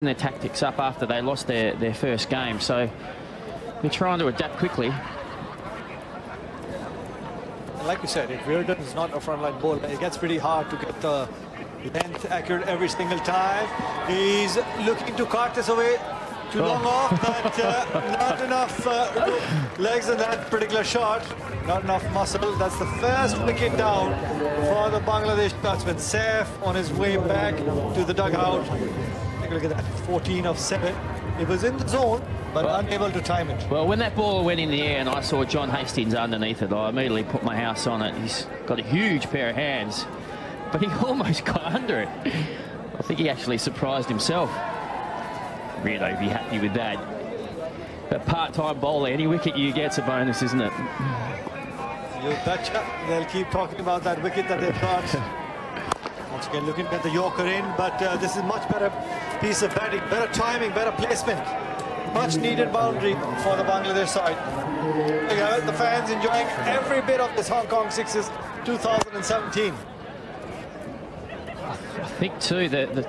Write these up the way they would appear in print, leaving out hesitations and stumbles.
their tactics up after they lost their first game, so they're trying to adapt quickly. Like we said, if Reardon is not a frontline bowler, it gets pretty hard to get the length accurate every single time. He's looking to cart this away. Too long off, but not enough legs in that particular shot. Not enough muscle. That's the first wicket down for the Bangladesh batsman. Saif on his way back to the dugout. Take a look at that, 14 of 7. It was in the zone, but unable to time it. Well, when that ball went in the air and I saw John Hastings underneath it, I immediately put my house on it. He's got a huge pair of hands, but he almost got under it. I think he actually surprised himself. Really be happy with that. But part-time bowler, any wicket you get's a bonus, isn't it? You betcha. They'll keep talking about that wicket that they've got. Once again, looking at the Yorker in, but this is much better piece of batting, better timing, better placement. Much needed boundary for the Bangladesh side. The fans enjoying every bit of this Hong Kong Sixes 2017. I think too that the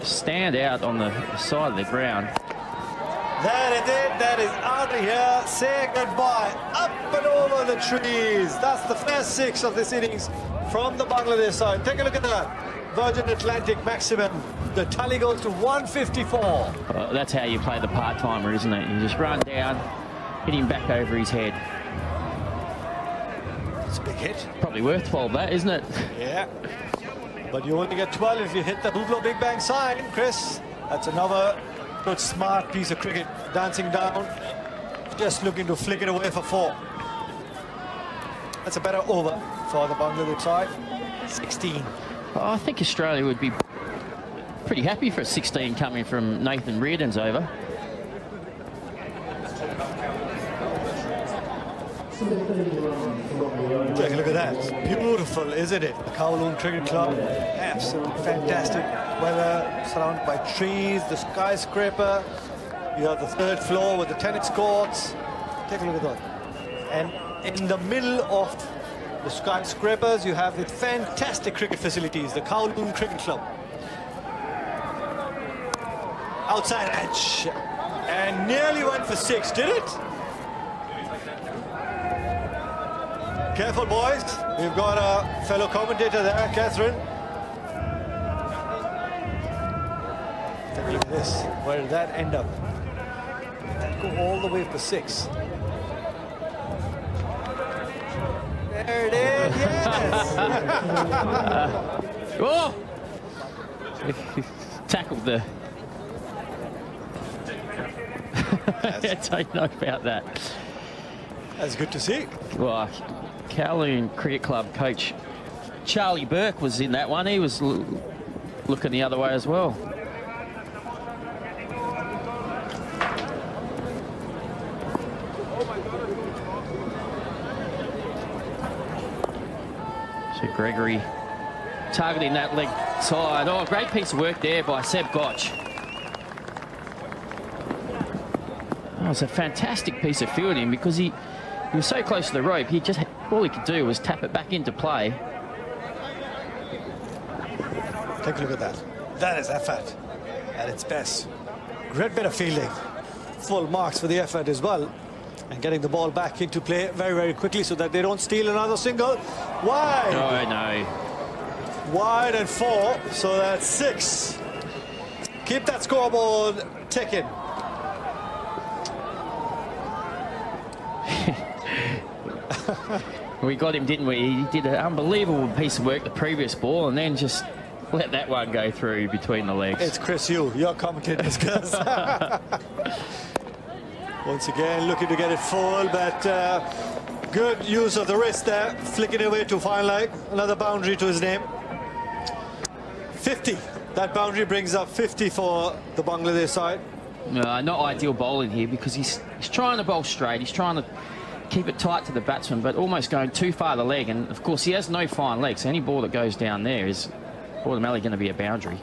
stand out on the side of the ground. That is it. That is out of here. Say goodbye. Up and over the trees. That's the first 6 of this innings from the Bangladesh side. Take a look at that. Virgin Atlantic maximum. The tally goes to 154. That's how you play the part-timer, isn't it? You just run down, hit him back over his head. It's a big hit. Probably worth 12, that, isn't it? Yeah. But you only get 12 if you hit the Bublo Big Bang sign, Chris. That's another good, smart piece of cricket. Dancing down, just looking to flick it away for 4. That's a better over for the Bangladesh side. 16. I think Australia would be pretty happy for a 16 coming from Nathan Reardon's over. Take a look at that. Beautiful, isn't it? The Kowloon Cricket Club. Absolutely fantastic. Weather surrounded by trees, the skyscraper. You have the 3rd floor with the tennis courts. Take a look at that. And in the middle of the skyscrapers, you have the fantastic cricket facilities, the Kowloon Cricket Club. Outside edge. And nearly went for 6, did it? Careful, boys. We've got a fellow commentator there, Catherine. Take a look at this. Where did that end up? Did that go all the way for 6? There it is, yes! Oh! Tackled the... I don't know about that. That's good to see. Well, Kowloon Cricket Club coach Charlie Burke was in that one. He was looking the other way as well. So Gregory targeting that leg side. Oh, great piece of work there by Seb Gotch. That was a fantastic piece of fielding because he was so close to the rope. All he could do was tap it back into play. Take a look at that. That is effort at its best. Great bit of fielding. Full marks for the effort as well. And getting the ball back into play very, very quickly so that they don't steal another single. Wide. Oh, no. Wide and 4, so that's 6. Keep that scoreboard ticking. We got him, didn't we? He did an unbelievable piece of work the previous ball and then just let that one go through between the legs. It's Chris Yu, your commentator, Gus. Once again, looking to get it full, but good use of the wrist there. Flicking away to fine leg. Another boundary to his name. 50. That boundary brings up 50 for the Bangladesh side. Not ideal bowling here because he's trying to bowl straight. He's trying to keep it tight to the batsman, but almost going too far the leg. And of course, he has no fine leg, so any ball that goes down there is automatically going to be a boundary.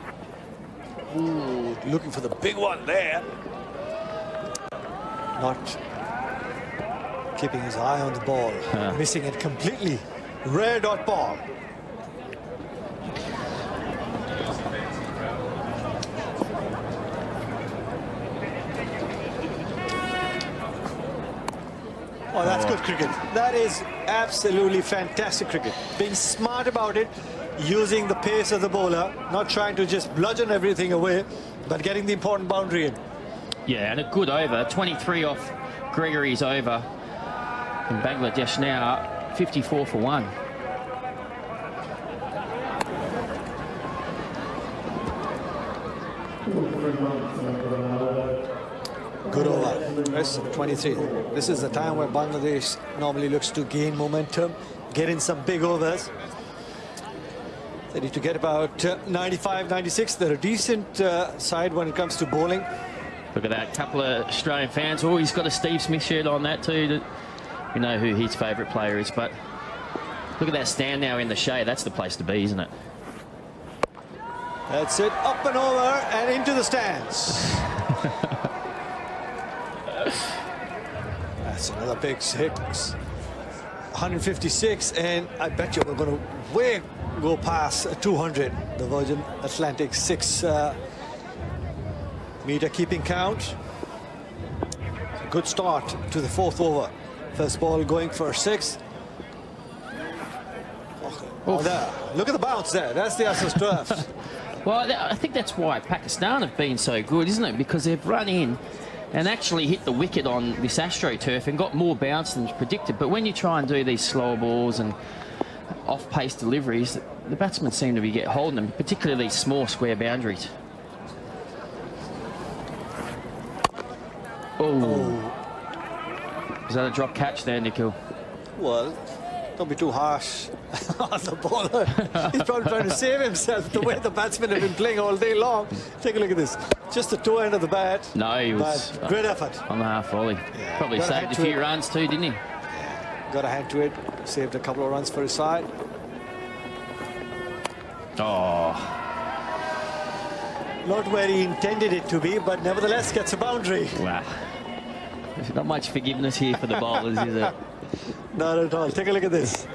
Ooh, looking for the big one there. Not keeping his eye on the ball, missing it completely. Rare dot ball. Oh, that's good cricket. That is absolutely fantastic cricket. Being smart about it, using the pace of the bowler, not trying to just bludgeon everything away, but getting the important boundary in. Yeah, and a good over. 23 off Gregory's over. And Bangladesh now 54 for 1. Good over. Yes, 23. This is the time where Bangladesh normally looks to gain momentum, get in some big overs. They need to get about 95, 96. They're a decent side when it comes to bowling. Look at that, couple of Australian fans. Oh, he's got a Steve Smith shirt on that too. You know who his favourite player is, but look at that stand now in the shade. That's the place to be, isn't it? That's it, up and over and into the stands. That's another big 6. 156, and I bet you we're going to go past 200. The Virgin Atlantic 6 meter keeping count. Good start to the 4th over. First ball going for 6. Oh, there. Look at the bounce there. That's the assist. Well, I think that's why Pakistan have been so good, isn't it? Because they've run in and actually hit the wicket on this AstroTurf and got more bounce than predicted. But when you try and do these slower balls and off-pace deliveries, the batsmen seem to be holding them, particularly these small square boundaries. Oh. Is that a drop catch there, Nikhil? Well, don't be too harsh on the bowler. He's probably trying to save himself the way the batsmen have been playing all day long. Take a look at this. Just the toe end of the bat. No, he was... Great effort. On the half volley. Yeah. Probably saved a few runs too, didn't he? Yeah. Got a hand to it. Saved a couple of runs for his side. Oh. Not where he intended it to be, but nevertheless gets a boundary. Wow. There's not much forgiveness here for the bowlers, is there? Not at all. Take a look at this.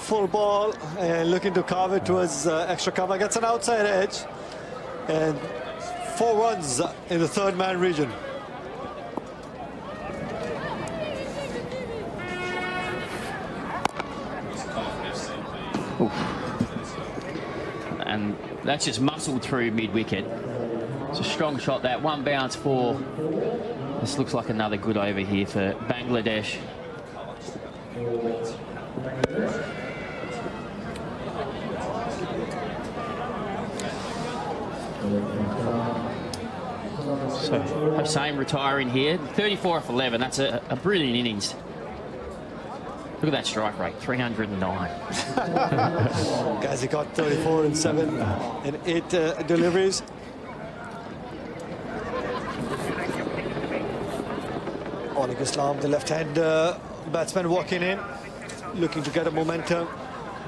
Full ball and looking to carve it towards extra cover. Gets an outside edge. And 4 runs in the 3rd man region. Oof. And that's just muscled through mid-wicket. It's a strong shot, that. 1 bounce, 4. This looks like another good over here for Bangladesh. So Hossain retiring here, 34 off 11. That's a brilliant innings. Look at that strike rate, 309. Guys, he got 34 and 7 and 8 deliveries. Oleg Islam, the left-hand batsman, walking in, looking to get a momentum,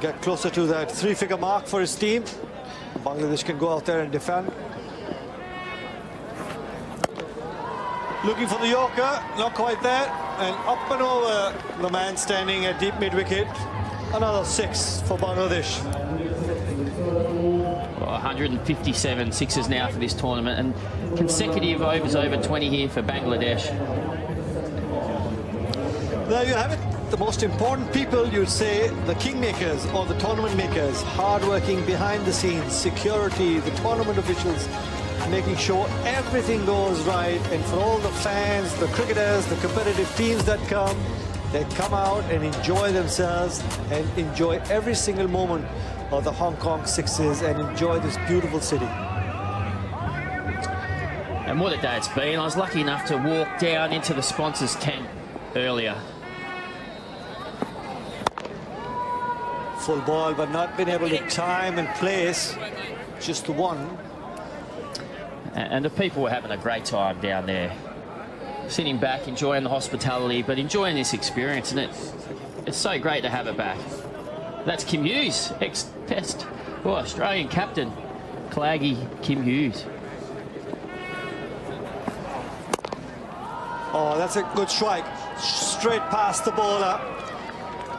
get closer to that 3-figure mark for his team. Bangladesh can go out there and defend. Looking for the Yorker, not quite there, and up and over the man standing at deep mid-wicket. Another 6 for Bangladesh. Well, 157 sixes now for this tournament, and consecutive overs over 20 here for Bangladesh. There you have it. The most important people, you'd say, the kingmakers or the tournament makers, hard-working behind the scenes, security, the tournament officials, making sure everything goes right. And for all the fans, the cricketers, the competitive teams that come, they come out and enjoy themselves and enjoy every single moment of the Hong Kong Sixes and enjoy this beautiful city. And what a day it's been. I was lucky enough to walk down into the sponsors' tent earlier. Full ball, but not been able to time and place just the one. And the people were having a great time down there, sitting back, enjoying the hospitality, but enjoying this experience. And it's so great to have it back. That's Kim Hughes, ex-Test, Australian captain, Claggy Kim Hughes. Oh, that's a good strike. Straight past the bowler.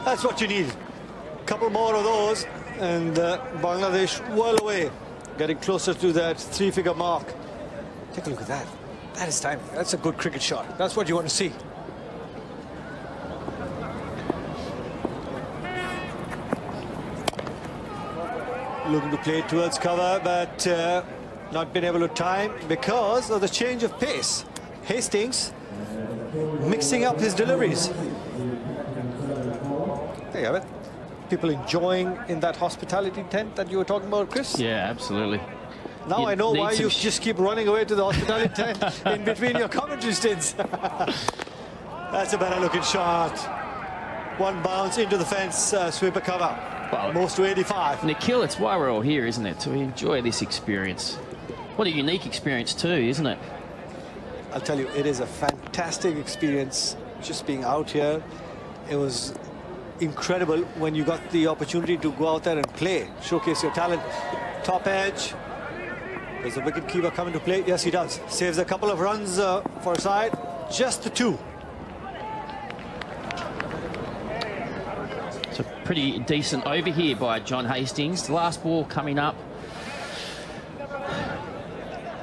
That's what you need. Couple more of those, and Bangladesh well away, getting closer to that 3-figure mark. Take a look at that. That is time. That's a good cricket shot. That's what you want to see. looking to play towards cover, but not been able to time because of the change of pace. Hastings mixing up his deliveries. There you have it. People enjoying in that hospitality tent that you were talking about, Chris. Yeah, absolutely. Now I know why you just keep running away to the hospitality tent in between your commentary stints. That's a better looking shot. One bounce into the fence, sweeper cover. Well, most to 85. Nikhil, it's why we're all here, isn't it? To enjoy this experience. What a unique experience too, isn't it? I'll tell you, it is a fantastic experience just being out here. It was incredible when you got the opportunity to go out there and play, showcase your talent. Top edge. Does the wicket keeper come into play? Yes, he does. Saves a couple of runs for a side. Just the 2. It's a pretty decent over here by John Hastings. The last ball coming up.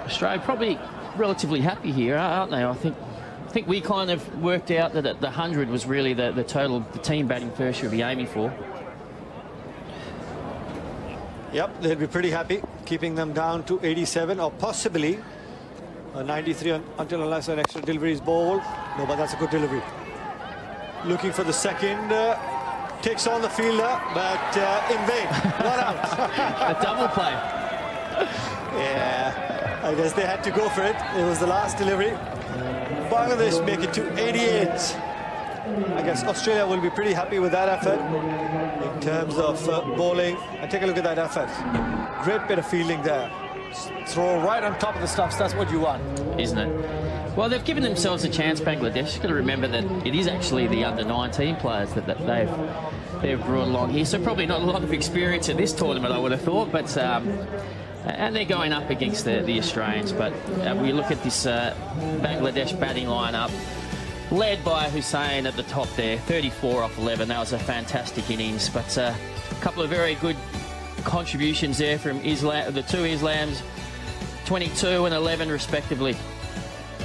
Australia probably relatively happy here, aren't they? I think we kind of worked out that the 100 was really the total the team batting first should be aiming for. Yep, they'll be pretty happy keeping them down to 87 or possibly 93 until unless an extra delivery is bowled. No, but that's a good delivery. Looking for the second. Takes on the fielder, but in vain. Not out. A double play. Yeah, I guess they had to go for it. It was the last delivery. Bangladesh make it to 88. I guess Australia will be pretty happy with that effort in terms of bowling. And take a look at that effort. Great bit of fielding there. Throw right on top of the stumps. That's what you want. Isn't it? Well, they've given themselves a chance, Bangladesh. You've got to remember that it is actually the under-19 players that they've brought along here. So probably not a lot of experience in this tournament, I would have thought. But and they're going up against the Australians. But we look at this Bangladesh batting lineup, led by Hussain at the top there, 34 off 11. That was a fantastic innings. But a couple of very good contributions there from the two Islams, 22 and 11 respectively.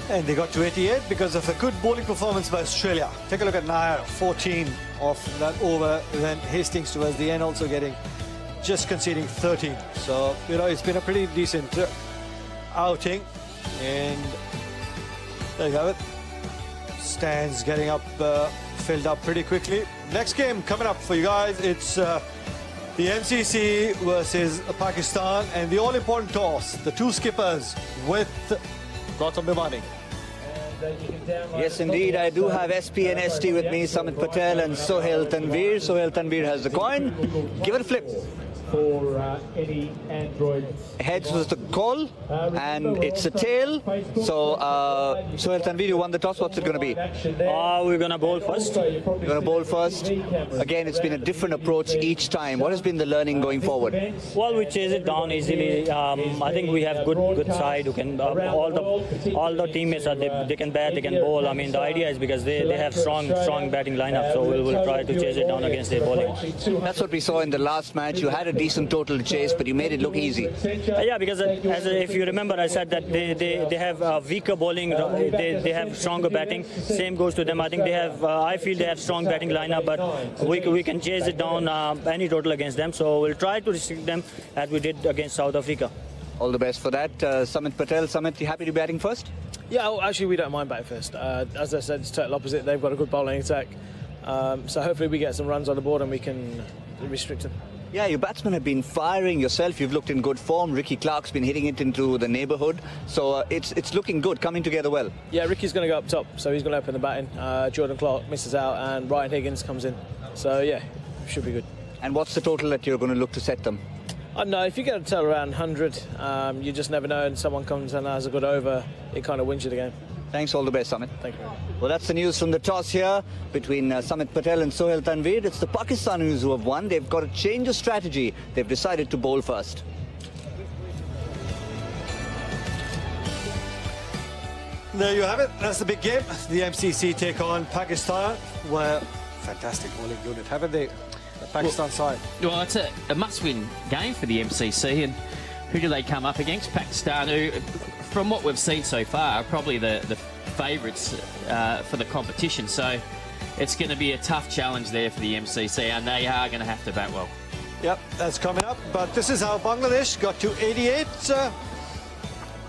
And they got to 88 because of a good bowling performance by Australia. Take a look at Nair, 14 off that over. Then Hastings towards the end also just conceding 13. So, you know, it's been a pretty decent outing. And there you have it. Stands getting up, filled up pretty quickly. Next game coming up for you guys. It's the MCC versus Pakistan. And the all-important toss. The two skippers with Gautam Bhimani. Yes, indeed. I do have SP and ST with me, Samit Patel and Sohail Tanveer. Sohail Tanveer has the coin. Give it a flip. For any Android. Heads was the call, and it's a tail. So, Sohail Tanveer, you won the toss. What's it going to be? We're going to bowl first. You're going to bowl first. Again, it's been a different approach each time. What has been the learning going forward? Well, we chase it down easily. I think we have good side who can all the teammates are they can bat, they can bowl. I mean, the idea is because they have strong batting lineup, so we'll try to chase it down against their bowling. That's what we saw in the last match. You had a decent total to chase, but you made it look easy. Yeah, because if you remember, I said that they have weaker bowling, they have stronger batting. Same goes to them. I think they have. I feel they have strong batting lineup, but we can chase it down any total against them. So we'll try to restrict them as we did against South Africa. All the best for that. Samit Patel. Samit, you happy to be batting first? Yeah, well, actually we don't mind batting first. As I said, it's total opposite. They've got a good bowling attack. So hopefully we get some runs on the board and we can restrict them. Yeah, your batsmen have been firing yourself. You've looked in good form. Ricky Clark's been hitting it into the neighbourhood. So it's looking good, coming together well. Yeah, Ricky's going to go up top, so he's going to open the batting. Jordan Clark misses out and Ryan Higgins comes in. So, yeah, should be good. And what's the total that you're going to look to set them? I don't know, if you get a total around 100, you just never know, and someone comes and has a good over, it kind of wins you the game. Thanks, all the best, Samit. Thank you. Well, that's the news from the toss here between Samit Patel and Sohail Tanveer. It's the Pakistanis who have won. They've got a change of strategy. They've decided to bowl first. There you have it. That's the big game. The MCC take on Pakistan. Well, fantastic bowling unit, haven't they? The Pakistan side. Well, it's a must-win game for the MCC. And who do they come up against? Pakistan, who, from what we've seen so far, are probably the favourites for the competition. So it's going to be a tough challenge there for the MCC, and they are going to have to bat well. Yep, that's coming up. But this is how Bangladesh got to 88.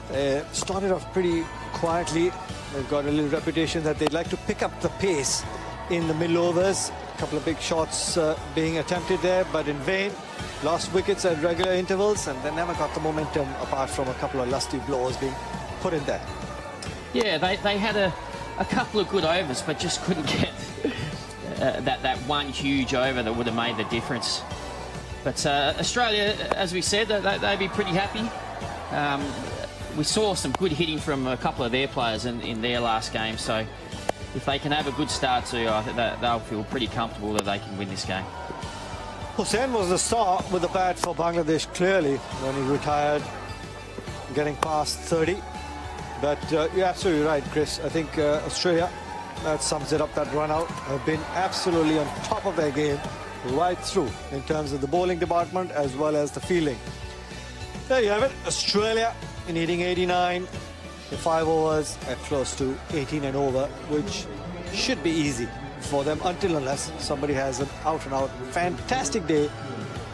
They started off pretty quietly. They've got a little reputation that they'd like to pick up the pace in the middle overs. A couple of big shots being attempted there, but in vain. Lost wickets at regular intervals, and they never got the momentum apart from a couple of lusty blows being put in there. Yeah, they had a couple of good overs, but just couldn't get that one huge over that would have made the difference. But Australia, as we said, they'd be pretty happy. We saw some good hitting from a couple of their players in their last game, so if they can have a good start too, I think they'll feel pretty comfortable that they can win this game. Hussain was the star with the bat for Bangladesh, clearly, when he retired, getting past 30. But you're absolutely right, Chris. I think Australia, that sums it up, that run out, have been absolutely on top of their game right through in terms of the bowling department as well as the fielding. There you have it, Australia needing 89 in 5 overs at close to 18 and over, which should be easy for them until unless somebody has an out-and-out fantastic day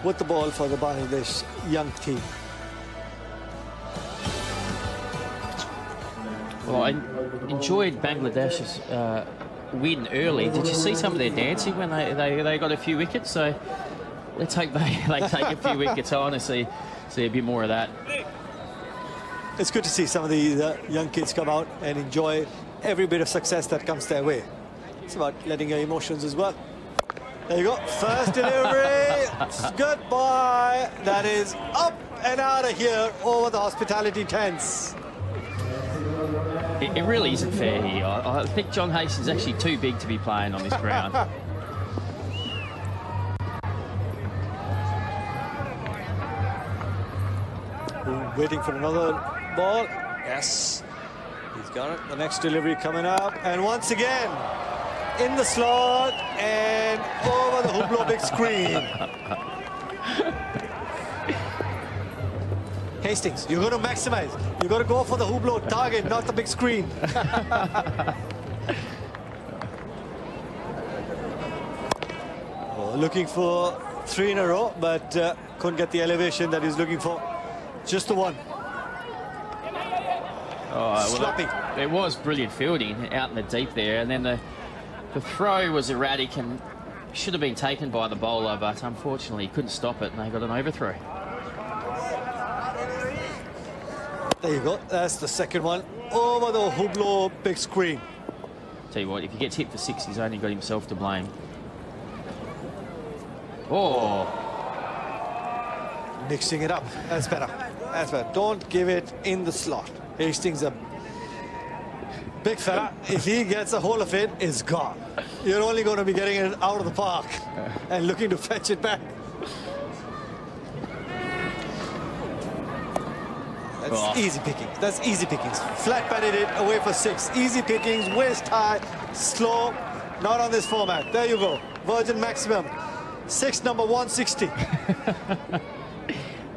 with the ball for the Bangladesh young team. Well, I enjoyed Bangladesh's win early. Did you see some of their dancing when they got a few wickets? So let's hope they take a few wickets on and see a bit more of that. It's good to see some of the young kids come out and enjoy every bit of success that comes their way. It's about letting your emotions as well. There you go, first delivery, goodbye. That is up and out of here over the hospitality tents. It really isn't fair here. I think John Hastings is actually too big to be playing on this ground. Waiting for another ball. Yes, he's got it. The next delivery coming up. And once again, in the slot and over the Hublot big screen. Hastings, you're going to maximize. You've got to go for the Hublot target, not the big screen. Looking for 3 in a row, but couldn't get the elevation that he's looking for. Just the one. Sloppy. Well, it was brilliant fielding out in the deep there, and then the throw was erratic and should have been taken by the bowler, but unfortunately he couldn't stop it and they got an overthrow. There you go. That's the second one over the Hublot big screen. Tell you what, if he gets hit for 6, he's only got himself to blame. Oh. Mixing it up. That's better. That's better. Don't give it in the slot. Hastings a big fella. If he gets a hold of it, it's gone. You're only going to be getting it out of the park and looking to fetch it back. That's easy pickings. That's easy pickings. Flat batted it away for 6. Easy pickings, waist high, slow. Not on this format. There you go. Virgin maximum. 6 number 160.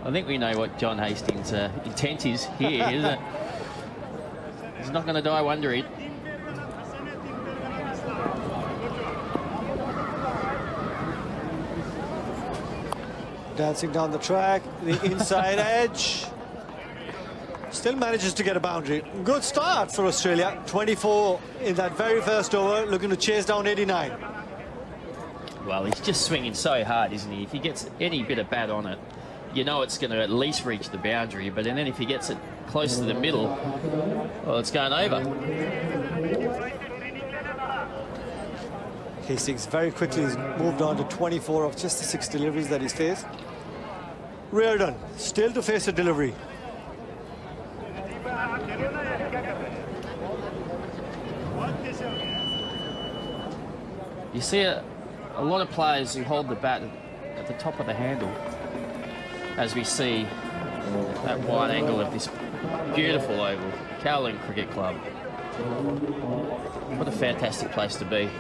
I think we know what John Hastings' intent is here, isn't it? He's not going to die wondering. Dancing down the track, the inside edge. Still manages to get a boundary. Good start for Australia. 24 in that very first over, looking to chase down 89. Well, he's just swinging so hard, isn't he? If he gets any bit of bat on it, you know it's going to at least reach the boundary, but then if he gets it close to the middle, well, it's going over. Hastings very quickly has moved on to 24 of just the 6 deliveries that he's faced. Reardon still to face a delivery. You see a lot of players who hold the bat at the top of the handle, as we see that wide angle of this beautiful oval, Kowloon Cricket Club. What a fantastic place to be.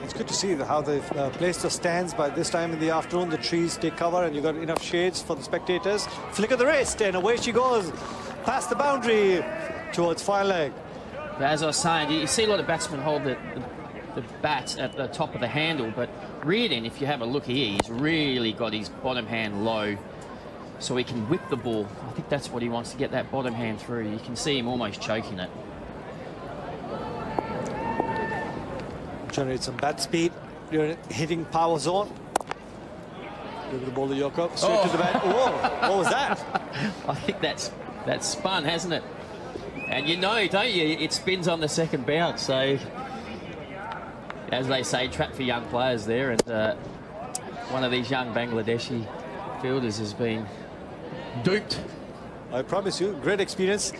It's good to see how they've placed the stands by this time in the afternoon. The trees take cover and you've got enough shades for the spectators. Flick of the wrist and away she goes past the boundary towards fine leg. But as I was saying, you see a lot of batsmen hold bat at the top of the handle, but Reardon, if you have a look here, he's really got his bottom hand low so he can whip the ball. I think that's what he wants, to get that bottom hand through. You can see him almost choking it. Generate some bat speed. You're hitting power zone. Give the ball to Yorker. Straight to the bat. Whoa, what was that? I think that's spun, hasn't it? And you know, don't you? It spins on the second bounce. So, as they say, trap for young players there. And one of these young Bangladeshi fielders has been duped. I promise you, great experience.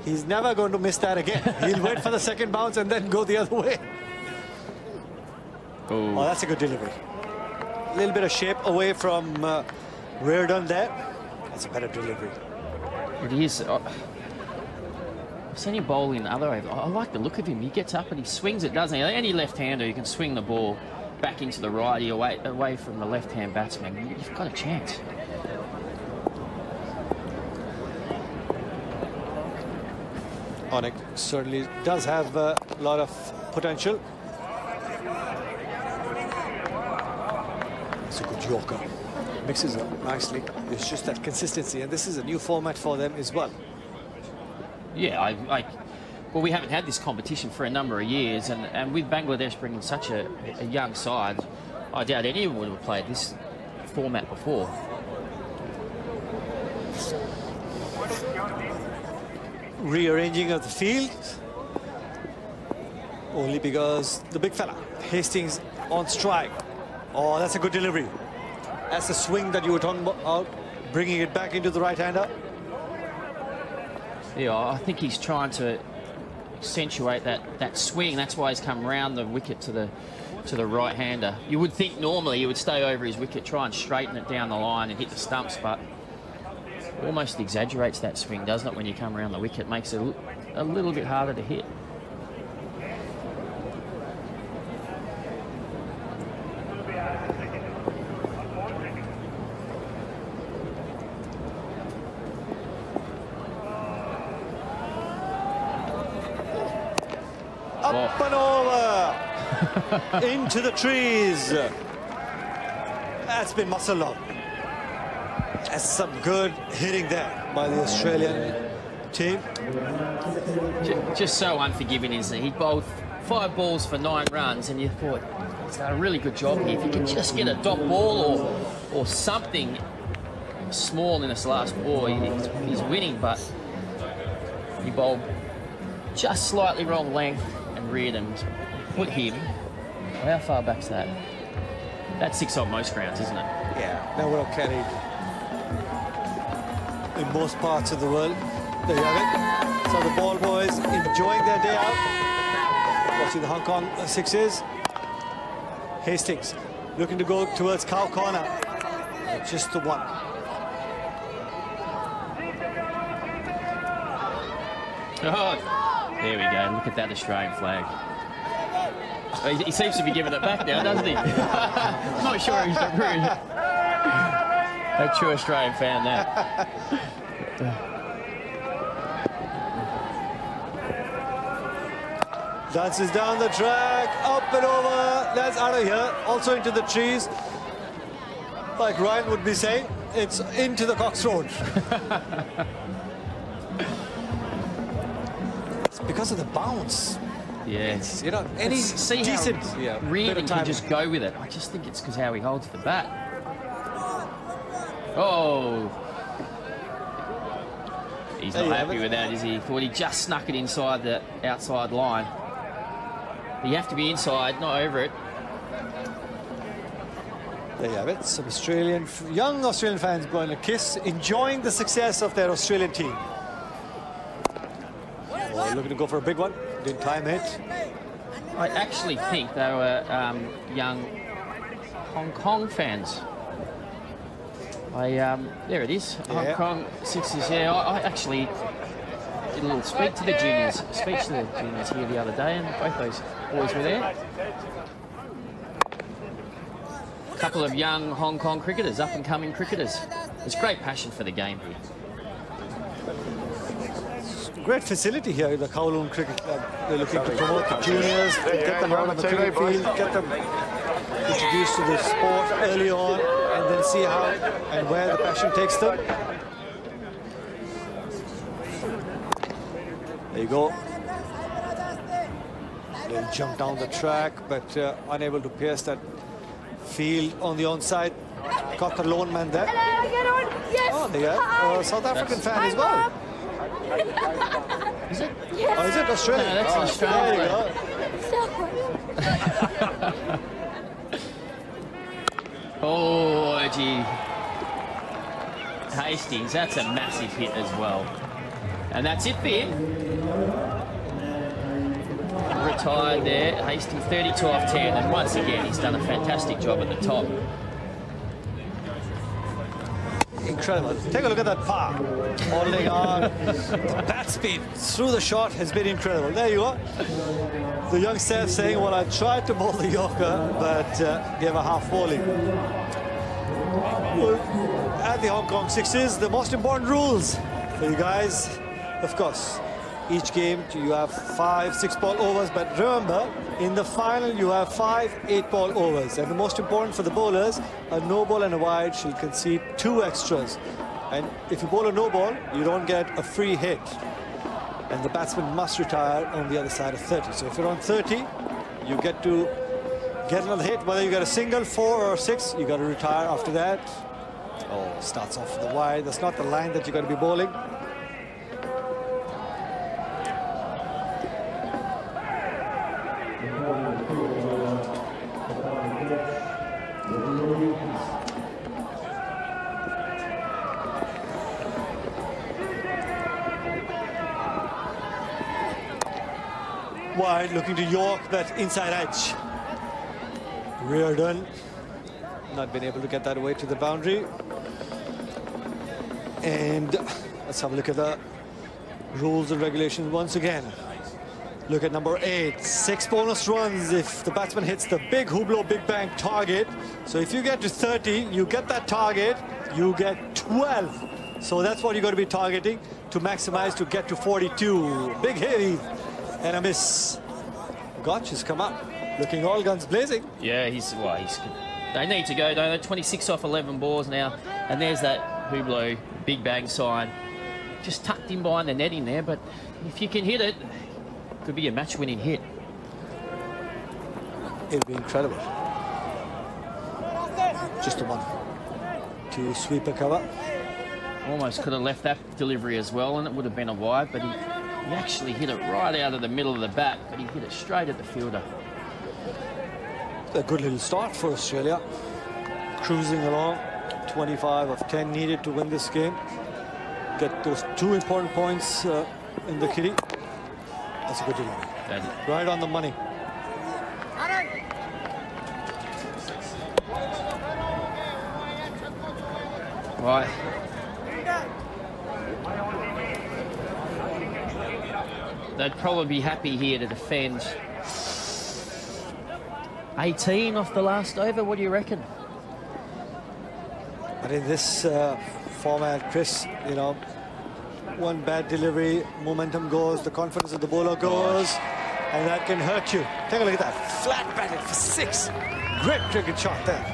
He's never going to miss that again. He'll wait for the second bounce and then go the other way. Ooh. Oh, that's a good delivery. A little bit of shape away from Reardon there. That's a better delivery. It is. I've seen him bowl in the other way. I like the look of him. He gets up and he swings it, doesn't he? Any left-hander, you can swing the ball back into the righty, away from the left-hand batsman. You've got a chance. Onik certainly does have a lot of potential. It's a good Yorker. Mixes up nicely. It's just that consistency, and this is a new format for them as well. Yeah, well, we haven't had this competition for a number of years, and with Bangladesh bringing such a young side, I doubt anyone would have played this format before. Rearranging of the field, only because the big fella, Hastings, on strike. Oh, that's a good delivery. That's the swing that you were talking about, bringing it back into the right-hander. Yeah, I think he's trying to accentuate that swing. That's why he's come round the wicket to the right-hander. You would think normally he would stay over his wicket, try and straighten it down the line and hit the stumps, but almost exaggerates that swing, doesn't it, when you come around the wicket? Makes it a little bit harder to hit. Up and over, into the trees. That's been muscle up. That's some good hitting there by the Australian team. Just so unforgiving, isn't he? He bowled 5 balls for 9 runs, and you thought, he's done a really good job here. If you can just get a dot ball or something small in this last ball, he's winning, but he bowled just slightly wrong length, and Reardon put him. How far back's that? That's 6 on most grounds, isn't it? Yeah, that would have carried in most parts of the world. There you have it. So the ball boys enjoying their day out, watching the Hong Kong sixes. Hastings looking to go towards cow corner. Just the one. Oh, there we go. Look at that Australian flag. He seems to be giving it back now, doesn't he? I'm not sure he's a true Australian fan now. Dances down the track, up and over. That's out of here. Also into the trees. Like Ryan would be saying, it's into the Cox Road. It's because of the bounce. Yeah. It's, you know, any see decent Reardon can just go with it. I just think it's because how he holds the bat. Oh. He's not happy with that, is he? Thought he just snuck it inside the outside line. But you have to be inside, not over it. There you have it. Some young Australian fans blowing a kiss, enjoying the success of their Australian team. Oh, looking to go for a big one. Didn't time it. I actually think they were young Hong Kong fans. There it is. Yeah. Hong Kong Sixers. Yeah, I actually did a little speech to the juniors here the other day, and both those boys were there. A couple of young Hong Kong cricketers, up-and-coming cricketers. There's great passion for the game here. great facility here at the Kowloon Cricket Club. They're looking to promote the juniors, get them out on the cricket field, get them introduced to the sport early on, and then see how and where the passion takes them. There you go. They'll jump down the track, but unable to pierce that field on the onside. Got the lone man there. Oh, there you go. South African fan as well. Is it? Oh, is it Australian? No, that's Australian. There you go. Oh, gee. Hastings, that's a massive hit as well. And that's it for him. Retired there. Hastings 32 off 10. And once again, he's done a fantastic job at the top. Incredible. Take a look at that power. Holding on. The bat speed through the shot has been incredible. There you are. The young Seth saying, well, I tried to bowl the Yorker, but gave a half bowling. Well, at the Hong Kong Sixes, the most important rules for you guys. Of course, each game you have 5 6-ball overs, but remember, in the final you have 5 8-ball overs. And the most important for the bowlers, a no ball and a wide should concede 2 extras. And if you bowl a no ball, you don't get a free hit. And the batsman must retire on the other side of 30. So if you're on 30, you get to get another hit. Whether you get a single, 4 or 6, you got to retire after that. Oh, starts off with the wide. That's not the line that you're going to be bowling. Wide, looking to York, that inside edge. Reardon not been able to get that away to the boundary. And let's have a look at the rules and regulations once again. Look at number 8, 6 bonus runs if the batsman hits the big Hublot big bang target. So if you get to 30, you get that target, you get 12. So that's what you're going to be targeting to maximize to get to 42. Big heavy. And a miss. Gotch has come up, looking all guns blazing. Yeah, they need to go, don't they? 26 off 11 balls now. And there's that Hublot big bang sign. Just tucked in behind the netting there, but if you can hit it, could be a match-winning hit. It'll be incredible. Just a 1. To sweep a cover. Almost could have left that delivery as well, and it would have been a wide, but he actually hit it right out of the middle of the bat, but he hit it straight at the fielder. A good little start for Australia. Cruising along. 25 of 10 needed to win this game. Get those 2 important points in the kitty. That's a good delivery. Right on the money. Right. They'd probably be happy here to defend. 18 off the last over, what do you reckon? But in this format, Chris, you know, one bad delivery, momentum goes, the confidence of the bowler goes, and that can hurt you. Take a look at that, flat batted for 6. Great cricket shot there.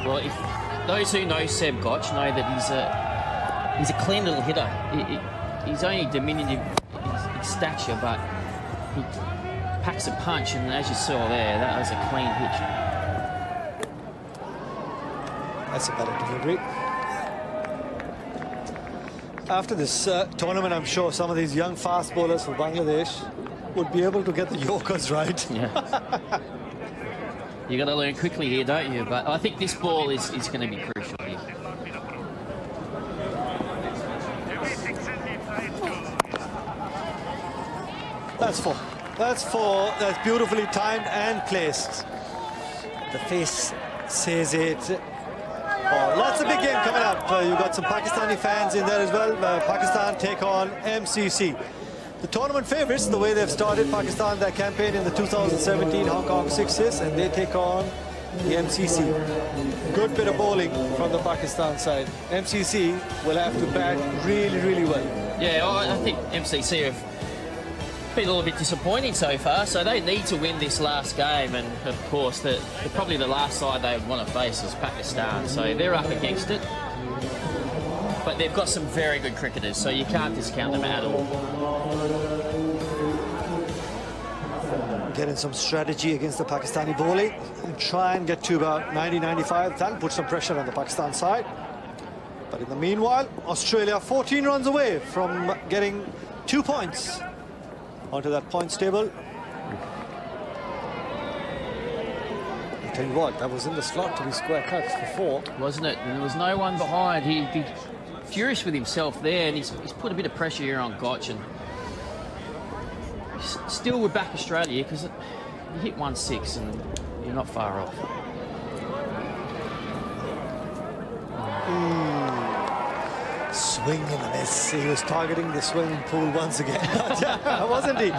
Well, if those who know Seb Gotch know that he's a clean little hitter. He's only diminutive in stature, but he packs a punch, and as you saw there, that was a clean hitch. That's a better delivery. After this tournament, I'm sure some of these young fast bowlers for Bangladesh would be able to get the Yorkers right. Yeah. You got to learn quickly here, don't you? But I think this ball is going to be crucial here. That's 4. That's 4. That's beautifully timed and placed. The face says it. Oh, lots of big game coming up. You've got some Pakistani fans in there as well. Pakistan take on MCC. The tournament favourites, the way they've started Pakistan, their campaign in the 2017 Hong Kong Sixes, and they take on the MCC. Good bit of bowling from the Pakistan side. MCC will have to bat really, really well. Yeah, I think MCC have been a little bit disappointing so far, so they need to win this last game, and of course probably the last side they want to face is Pakistan, so they're up against it. But they've got some very good cricketers, so you can't discount them at all. Getting some strategy against the Pakistani bowling and try and get to about 90-95. That'll put some pressure on the Pakistan side. But in the meanwhile, Australia 14 runs away from getting 2 points onto that points table. I'll tell you what, that was in the slot to be square cut for 4. Wasn't it? And there was no one behind. He'd be furious with himself there, and he's put a bit of pressure here on Gotch. And still we're back Australia, because you hit 1-6 and you're not far off. Swing and a miss. He was targeting the swimming pool once again, wasn't he?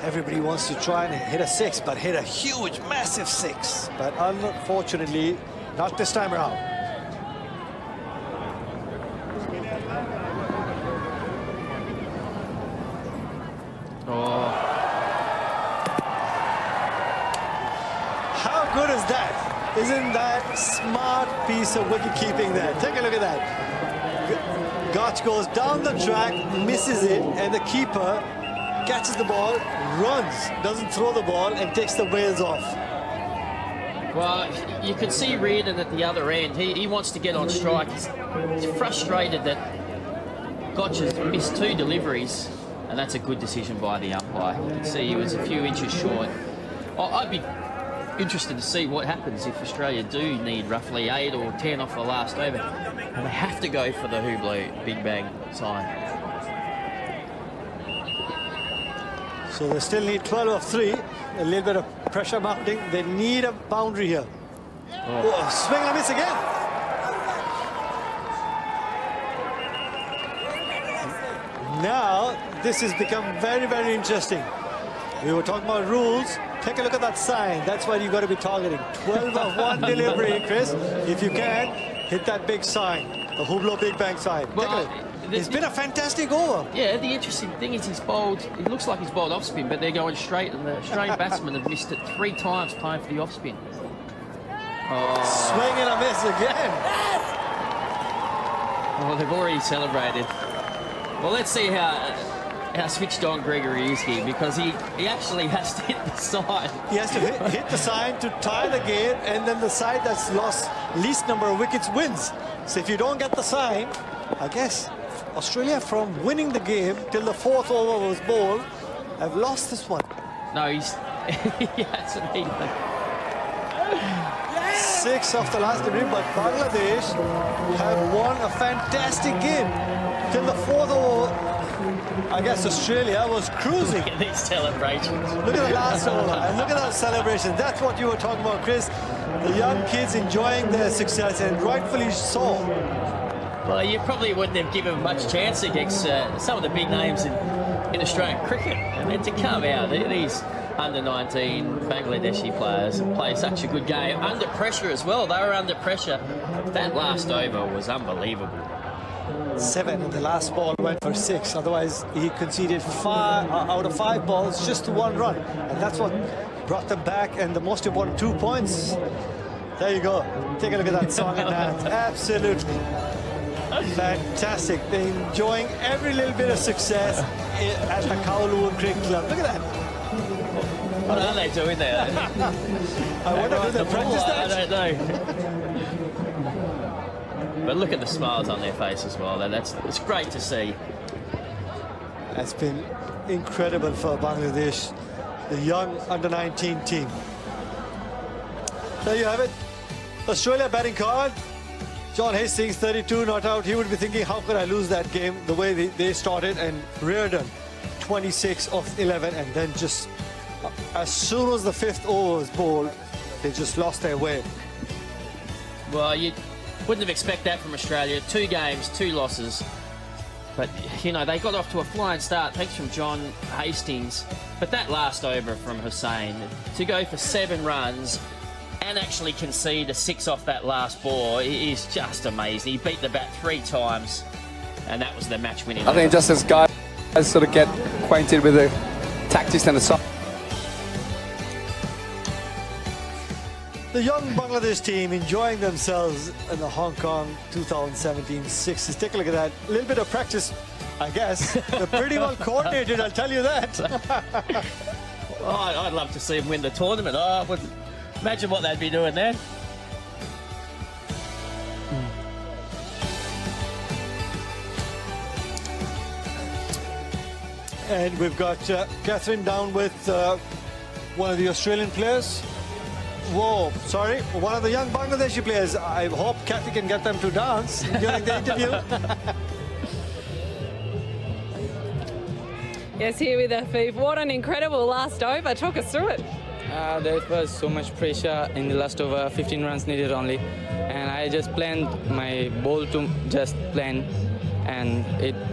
Everybody wants to try and hit a 6, but hit a huge, massive 6. But unfortunately, not this time around. Oh. How good is that? Isn't that smart piece of wicket keeping there? Take a look at that. Gotch goes down the track, misses it, and the keeper catches the ball, runs, doesn't throw the ball, and takes the bails off. Well, you could see Reardon at the other end. He wants to get on strike. He's frustrated that Gotch has missed 2 deliveries, and that's a good decision by the umpire. You can see he was a few inches short. I'd be interested to see what happens if Australia do need roughly 8 or 10 off the last over, and they have to go for the Hublot Big Bang sign. So they still need 12 of 3. A little bit of pressure mounting. They need a boundary here. Oh, swing and a miss again. Now this has become very, very interesting. We were talking about rules. Take a look at that sign. That's what you've got to be targeting. 12 of 1 delivery, Chris. If you can, hit that big sign. The Hublot Big Bang sign. Well, it's been a fantastic over. Yeah, the interesting thing is he's bowled, it looks like he's bowled off spin, but they're going straight, and the Australian batsmen have missed it 3 times playing for the off spin. Oh. Swing and a miss again. Oh, they've already celebrated. Well, let's see how switched on Gregory is here, because he actually has to hit the side. He has to hit the sign to tie the game, and then the side that's lost least number of wickets wins. So if you don't get the sign, I guess Australia, from winning the game till the 4th over was bowled, have lost this one. No, he hasn't even. 6 off the last delivery, but Bangladesh have won a fantastic game. Till the 4th over, I guess Australia was cruising. Look at these celebrations. Look at the last over, and look at that celebration. That's what you were talking about, Chris. The young kids enjoying their success, and rightfully so. Well, you probably wouldn't have given much chance against some of the big names in Australian cricket. And then to come out, these under-19 Bangladeshi players and play such a good game, under pressure as well. They were under pressure. That last over was unbelievable. 7, and the last ball went for 6. Otherwise, he conceded 5 out of 5 balls, just to 1 run. And that's what brought them back, and the most important 2 points. There you go. Take a look at that song and dance. Absolutely fantastic. They're enjoying every little bit of success at the Kowloon Cricket Club. Look at that. What are they doing there? I wonder, do they practice that? I don't know. But look at the smiles on their face as well. It's great to see. It's been incredible for Bangladesh, the young under-19 team. There you have it. Australia batting card. John Hastings, 32, not out. He would be thinking, how could I lose that game the way they started? And Reardon, 26 of 11. And then just as soon as the 5th over was bowled, they just lost their way. Well, you wouldn't have expected that from Australia. 2 games, 2 losses. But, you know, they got off to a flying start, thanks from John Hastings. But that last over from Hussain, to go for 7 runs and actually concede a 6 off that last ball is just amazing. He beat the bat 3 times. and that was the match-winning. I think just as guys sort of get acquainted with the tactics and the side. The young Bangladesh team enjoying themselves in the Hong Kong 2017 Sixes. Take a look at that. A little bit of practice, I guess. They're pretty well coordinated, I'll tell you that. Oh, I'd love to see them win the tournament. Oh, imagine what they'd be doing then. And we've got Catherine down with one of the Australian players. Whoa, sorry, one of the young Bangladeshi players. I hope Kathy can get them to dance during the interview. Yes, here with Afif. What an incredible last over. Talk us through it. There was so much pressure in the last over, 15 runs needed only. And I just planned my ball to just plan, and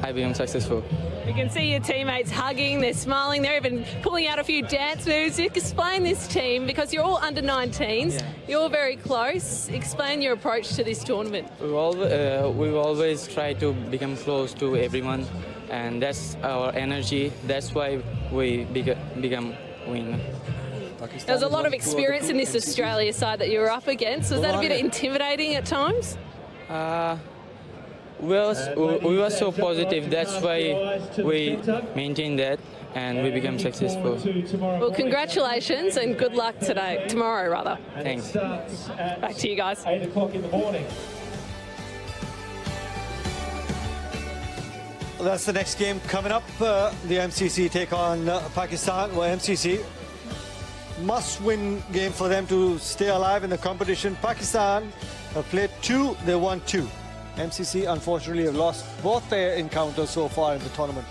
I became successful. You can see your teammates hugging, they're smiling, they're even pulling out a few dance moves. Explain this team, because you're all under 19s, yeah. You're very close. Explain your approach to this tournament. We've always tried to become close to everyone, and that's our energy. That's why we become winner. There's a lot of experience in this Australia side that you were up against. Was that a bit intimidating at times? We were so positive, that's why we maintained that and we became successful. Well, congratulations and good luck tomorrow rather. Thanks. Back to you guys. 8 o'clock in the morning. Well, that's the next game coming up. The MCC take on Pakistan. Well, MCC must-win game for them to stay alive in the competition. Pakistan have played 2, they won 2. MCC, unfortunately, have lost both their encounters so far in the tournament.